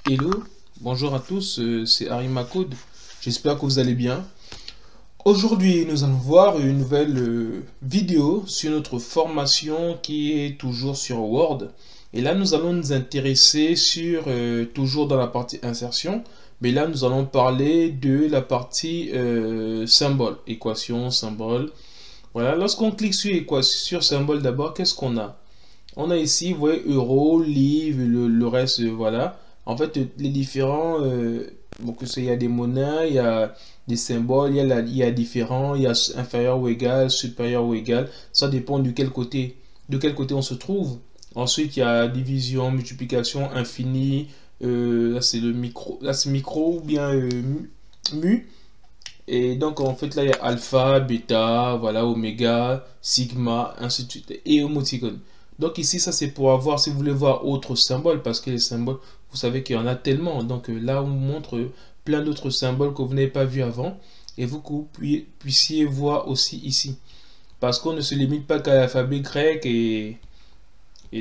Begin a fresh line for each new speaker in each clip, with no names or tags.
Hello, bonjour à tous, c'est Code. J'espère que vous allez bien. Aujourd'hui, nous allons voir une nouvelle vidéo sur notre formation qui est toujours sur Word. Et là, nous allons nous intéresser sur, toujours dans la partie insertion, mais là, nous allons parler de la partie symbole, équation, symbole. Voilà, lorsqu'on clique sur équation, sur symbole d'abord, qu'est-ce qu'on a? On a ici, vous voyez, euro, livre, le reste, voilà. En fait, les différents, donc il y a des monnaies, il y a des symboles, il y a différents, il y a inférieur ou égal, supérieur ou égal. Ça dépend de quel côté on se trouve. Ensuite, il y a division, multiplication, infini. Là, c'est le micro, là, c'est micro ou bien mu. Et donc, en fait, là, il y a alpha, bêta, voilà, oméga, sigma, ainsi de suite, et émoticône. Donc ici, ça c'est pour avoir, si vous voulez voir autres symboles, parce que les symboles, vous savez qu'il y en a tellement. Donc là, on vous montre plein d'autres symboles que vous n'avez pas vu avant, et vous que vous puissiez voir aussi ici. Parce qu'on ne se limite pas qu'à l'alphabet grec, et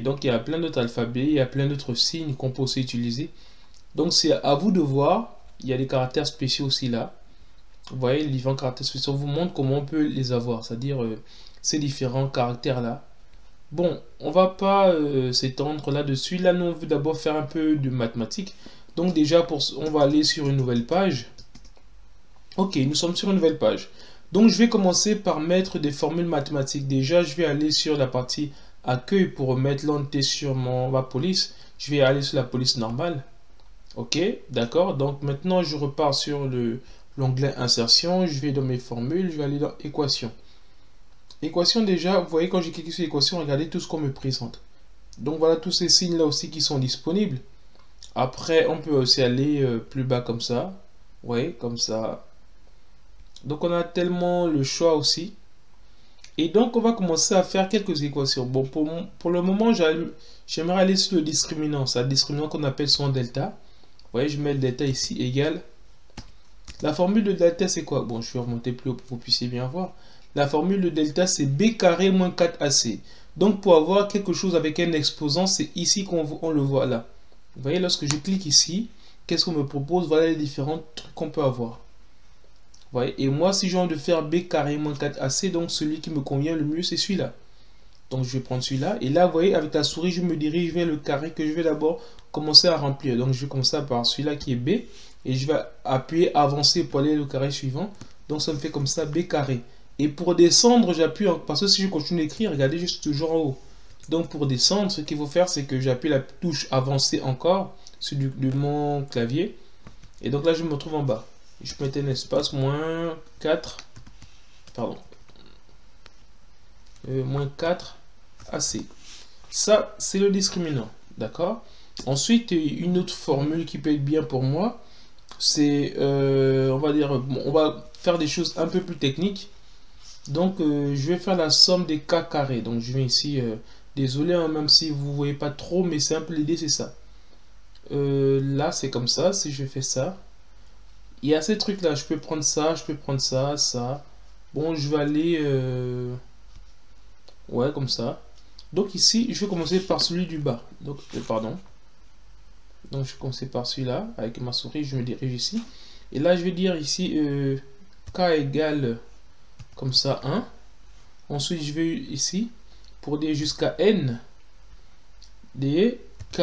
donc il y a plein d'autres alphabets, il y a plein d'autres signes qu'on peut aussi utiliser. Donc c'est à vous de voir, il y a des caractères spéciaux aussi là. Vous voyez, les différents caractères spéciaux vous montrent comment on peut les avoir, c'est-à-dire ces différents caractères-là. Bon, on va pas s'étendre là-dessus. Là, nous, on veut d'abord faire un peu de mathématiques. Donc déjà, on va aller sur une nouvelle page. Ok, nous sommes sur une nouvelle page. Donc je vais commencer par mettre des formules mathématiques. Déjà, je vais aller sur la partie accueil pour mettre l'entité sur ma police. Je vais aller sur la police normale. Ok, d'accord. Donc maintenant, je repars sur l'onglet insertion. Je vais dans mes formules. Je vais aller dans équation. Équation, déjà, vous voyez, quand j'ai cliqué sur équation, regardez tout ce qu'on me présente. Donc voilà tous ces signes là aussi qui sont disponibles. Après, on peut aussi aller plus bas comme ça. Vous voyez, comme ça. Donc on a tellement le choix aussi. Et donc on va commencer à faire quelques équations. Bon, pour le moment, j'aimerais aller sur le discriminant. C'est un discriminant qu'on appelle son delta. Vous voyez, je mets le delta ici égal. La formule de delta, c'est quoi? Bon, je vais remonter plus haut pour que vous puissiez bien voir. La formule de delta, c'est b carré moins 4ac. Donc, pour avoir quelque chose avec un exposant, c'est ici qu'on le voit là. Vous voyez, lorsque je clique ici, qu'est-ce qu'on me propose? Voilà les différents trucs qu'on peut avoir. Vous voyez, et moi, si j'ai envie de faire b carré moins 4ac, donc celui qui me convient le mieux, c'est celui-là. Donc, je vais prendre celui-là. Et là, vous voyez, avec la souris, je me dirige vers le carré que je vais d'abord commencer à remplir. Donc, je vais commencer par celui-là qui est b. Et je vais appuyer avancer pour aller au carré suivant. Donc, ça me fait comme ça b carré. Et pour descendre, j'appuie, parce que si je continue d'écrire, regardez juste toujours en haut. Donc pour descendre, ce qu'il faut faire, c'est que j'appuie la touche avancer encore sur de mon clavier. Et donc là, je me retrouve en bas. Je peux mettre un espace, moins 4, pardon, moins 4 AC. Ça, c'est le discriminant, d'accord? Ensuite, une autre formule qui peut être bien pour moi, c'est, on va dire, bon, on va faire des choses un peu plus techniques. Donc, je vais faire la somme des k carrés. Donc, je viens ici. Désolé, hein, même si vous ne voyez pas trop, mais c'est un peu l'idée, c'est ça. Là, c'est comme ça. Si je fais ça, il y a ces trucs-là. Je peux prendre ça, je peux prendre ça, ça. Bon, je vais aller... ouais, comme ça. Donc, ici, je vais commencer par celui du bas. Donc, pardon. Donc, je vais commencer par celui-là. Avec ma souris, je me dirige ici. Et là, je vais dire ici k égale... comme ça 1. Ensuite je vais ici pour dire jusqu'à n des k.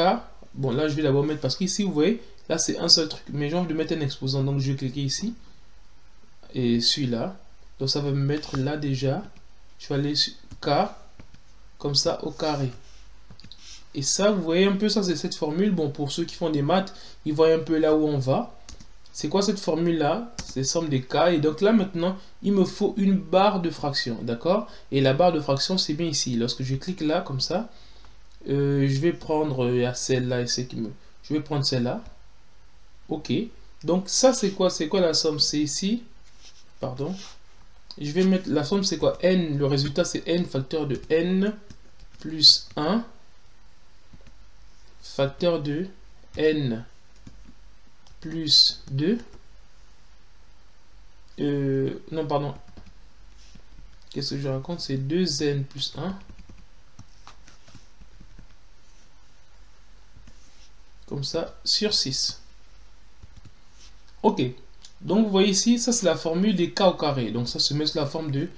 Bon là je vais d'abord mettre, parce qu'ici vous voyez là c'est un seul truc, mais j'ai envie de mettre un exposant, donc je vais cliquer ici et celui-là, donc ça va me mettre là déjà. Je vais aller sur k comme ça au carré. Et ça vous voyez un peu, ça c'est cette formule. Bon, pour ceux qui font des maths, ils voient un peu là où on va. C'est quoi cette formule-là? C'est somme des k. Et donc là, maintenant, il me faut une barre de fraction. D'accord? Et la barre de fraction, c'est bien ici. Lorsque je clique là, comme ça, je vais prendre celle-là et celle qui me... Je vais prendre celle-là. OK. Donc ça, c'est quoi? C'est quoi la somme? C'est ici. Pardon. Je vais mettre... La somme, c'est quoi? N. Le résultat, c'est n facteur de n plus 1 facteur de n plus 2. Non, pardon. Qu'est-ce que je raconte? C'est 2n plus 1. Comme comme ça, sur 6. Ok. Donc, vous voyez ici, ça c'est la formule des k au carré. Donc, ça se met sous la forme de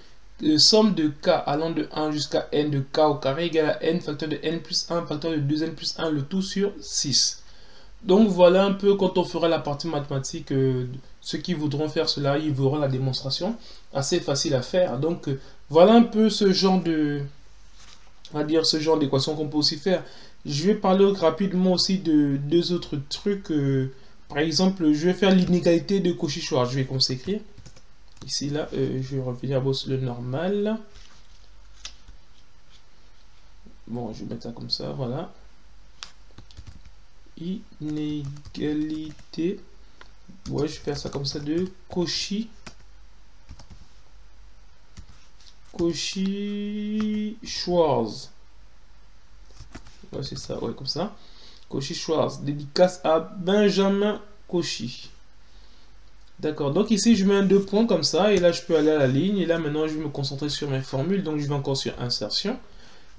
somme de k allant de 1 jusqu'à n de k au carré égale à n facteur de n plus 1 facteur de 2n plus 1, le tout sur 6. Donc, voilà un peu quand on fera la partie mathématique. Ceux qui voudront faire cela, ils verront la démonstration. Assez facile à faire. Donc, voilà un peu ce genre de... On va dire ce genre d'équation qu'on peut aussi faire. Je vais parler rapidement aussi de deux autres trucs. Par exemple, je vais faire l'inégalité de Cauchy-Schwarz. Je vais comme s'écrire. Ici, là, je vais revenir sur le normal. Bon, je vais mettre ça comme ça, voilà. Inégalité. Ouais, je vais faire ça comme ça de Cauchy-Schwarz. Ouais, c'est ça, ouais, comme ça. Cauchy-Schwarz, dédicace à Benjamin Cauchy. D'accord, donc ici je mets un 2 points comme ça, et là je peux aller à la ligne, et là maintenant je vais me concentrer sur mes formules, donc je vais encore sur insertion.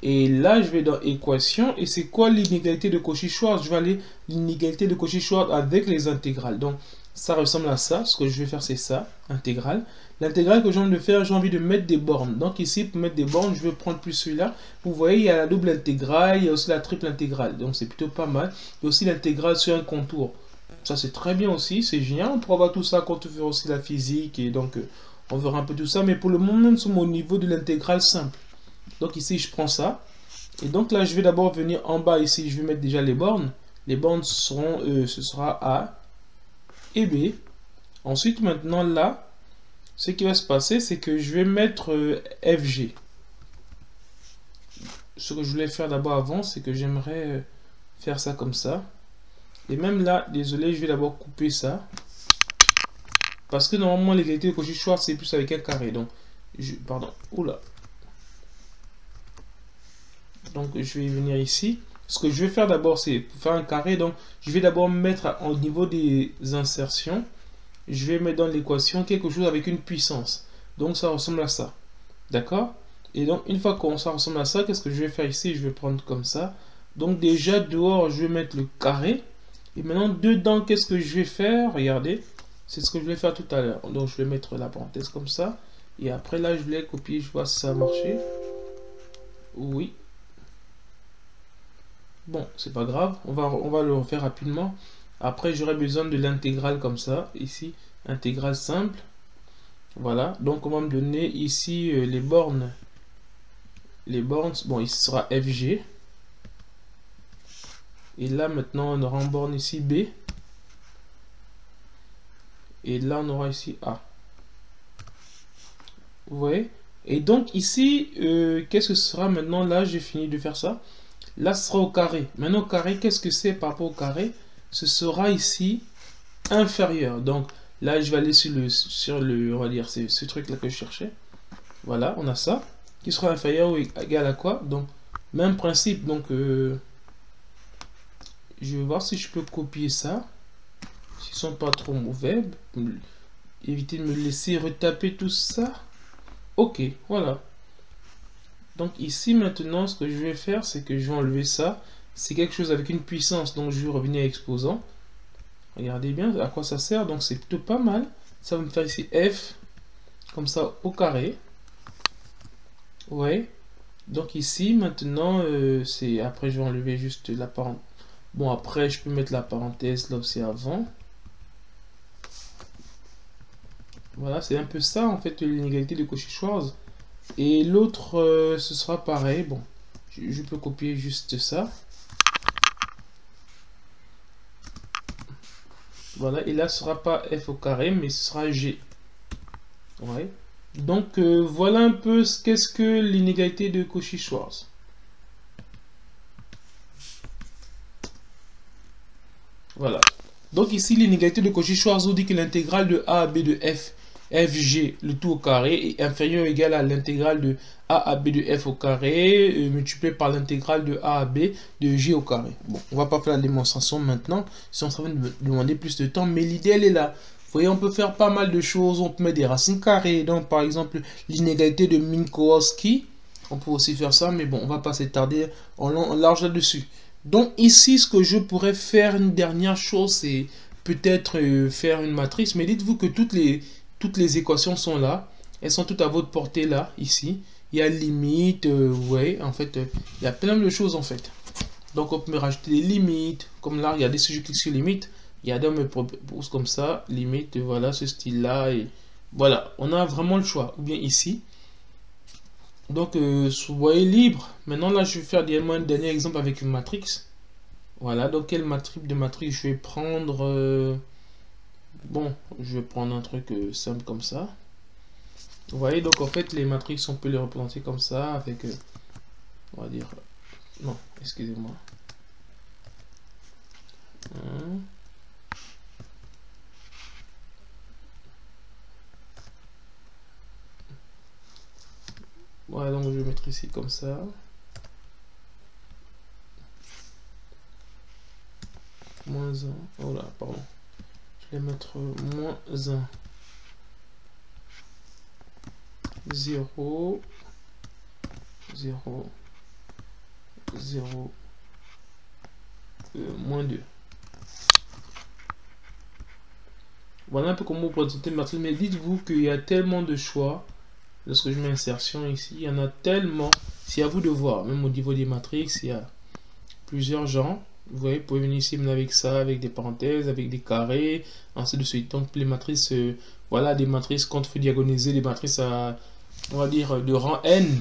Et là je vais dans équation, et c'est quoi l'inégalité de Cauchy-Schwarz? Je vais aller l'inégalité de Cauchy-Schwarz avec les intégrales. Donc ça ressemble à ça, ce que je vais faire c'est ça, intégrale. L'intégrale que j'ai envie de faire, j'ai envie de mettre des bornes. Donc ici, pour mettre des bornes, je vais prendre plus celui-là. Vous voyez, il y a la double intégrale, il y a aussi la triple intégrale. Donc c'est plutôt pas mal. Il y a aussi l'intégrale sur un contour. Ça c'est très bien aussi, c'est génial. On pourra voir tout ça quand on fera aussi la physique. Et donc on verra un peu tout ça. Mais pour le moment, nous sommes au niveau de l'intégrale simple. Donc ici, je prends ça. Et donc là, je vais d'abord venir en bas ici. Je vais mettre déjà les bornes. Les bornes seront, ce sera A et B. Ensuite, maintenant là, ce qui va se passer, c'est que je vais mettre FG. Ce que je voulais faire d'abord avant, c'est que j'aimerais faire ça comme ça. Et même là, désolé, je vais d'abord couper ça. Parce que normalement, l'égalité de Cauchy-Schwarz, c'est plus avec un carré. Donc, pardon, oula. Donc, je vais venir ici. Ce que je vais faire d'abord, c'est faire un carré. Donc, je vais d'abord mettre au niveau des insertions. Je vais mettre dans l'équation quelque chose avec une puissance. Donc, ça ressemble à ça. D'accord? Et donc, une fois que ça ressemble à ça, qu'est-ce que je vais faire ici? Je vais prendre comme ça. Donc, déjà, dehors, je vais mettre le carré. Et maintenant, dedans, qu'est-ce que je vais faire? Regardez, c'est ce que je vais faire tout à l'heure. Donc, je vais mettre la parenthèse comme ça. Et après, là, je vais copier, je vois si ça a marché. Oui. Bon, c'est pas grave. On va le refaire rapidement. Après, j'aurai besoin de l'intégrale comme ça. Ici, intégrale simple. Voilà. Donc, on va me donner ici les bornes. Les bornes, bon, ici sera FG. Et là, maintenant, on aura en borne ici B. Et là, on aura ici A. Vous voyez? Et donc, ici, qu'est-ce que ce sera maintenant? Là, j'ai fini de faire ça. Là, ce sera au carré. Maintenant, au carré, qu'est-ce que c'est par rapport au carré? Ce sera ici inférieur. Donc, là, je vais aller sur le on va dire, c'est ce truc-là que je cherchais. Voilà, on a ça. Qui sera inférieur ou égal à quoi? Donc, même principe. Donc, je vais voir si je peux copier ça. S'ils sont pas trop mauvais. Éviter de me laisser retaper tout ça. Ok, voilà. Donc ici maintenant, ce que je vais faire, c'est que je vais enlever ça. C'est quelque chose avec une puissance. Donc je vais revenir à exposant. Regardez bien à quoi ça sert. Donc c'est plutôt pas mal. Ça va me faire ici F. Comme ça au carré. Ouais. Donc ici maintenant, c'est après je vais enlever juste la parenthèse. Bon après je peux mettre la parenthèse là aussi avant. Voilà, c'est un peu ça en fait l'inégalité de Cauchy-Schwarz. Et l'autre, ce sera pareil. Bon, je peux copier juste ça. Voilà, et là ce sera pas F au carré, mais ce sera G. Ouais. Donc voilà un peu qu'est-ce que l'inégalité de Cauchy-Schwarz. Voilà. Donc ici l'inégalité de Cauchy-Schwarz nous dit que l'intégrale de A à B de F FG, le tout au carré, est inférieur ou égal à l'intégrale de A à B de F au carré, multiplié par l'intégrale de A à B de G au carré. Bon, on va pas faire la démonstration maintenant, si on va me demander plus de temps, mais l'idée elle est là. Vous voyez, on peut faire pas mal de choses, on peut mettre des racines carrées, donc par exemple l'inégalité de Minkowski, on peut aussi faire ça, mais bon, on va pas s'attarder en large là-dessus. Donc ici, ce que je pourrais faire, une dernière chose, c'est peut-être faire une matrice. Mais dites-vous que toutes les équations sont là. Elles sont toutes à votre portée là, ici. Il y a limite, vous voyez, en fait, il y a plein de choses en fait. Donc on peut rajouter des limites. Comme là, regardez, si je clique sur limite, il y a me propose comme ça, limite, voilà, ce style-là. Et voilà, on a vraiment le choix. Ou bien ici. Donc, vous voyez, libre. Maintenant, là, je vais faire un dernier exemple avec une matrice. Voilà, donc quelle matrice je vais prendre bon, je vais prendre un truc simple comme ça. Vous voyez, donc en fait, les matrices, on peut les représenter comme ça avec, on va dire, non, excusez-moi. Voilà, donc je vais mettre ici comme ça. Moins 1. Oh là, pardon. Je vais mettre moins 1. 0. 0. 0. Moins 2. Voilà un peu comment vous présenter une matrice. Mais dites-vous qu'il y a tellement de choix. Lorsque je mets insertion ici, il y en a tellement. C'est à vous de voir. Même au niveau des matrices, il y a plusieurs genres. Vous voyez, vous pouvez venir ici avec ça, avec des parenthèses, avec des carrés, ainsi de suite. Donc les matrices, voilà, des matrices qu'on fait diagoniser, des matrices à, on va dire, de rang n.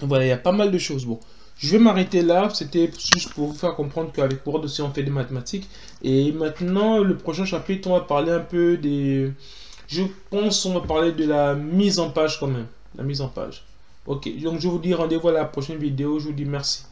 Voilà, il y a pas mal de choses. Bon, je vais m'arrêter là. C'était juste pour vous faire comprendre qu'avec Word aussi, on fait des mathématiques. Et maintenant, le prochain chapitre, on va parler un peu des... Je pense qu'on va parler de la mise en page quand même. La mise en page. Ok, donc je vous dis rendez-vous à la prochaine vidéo. Je vous dis merci.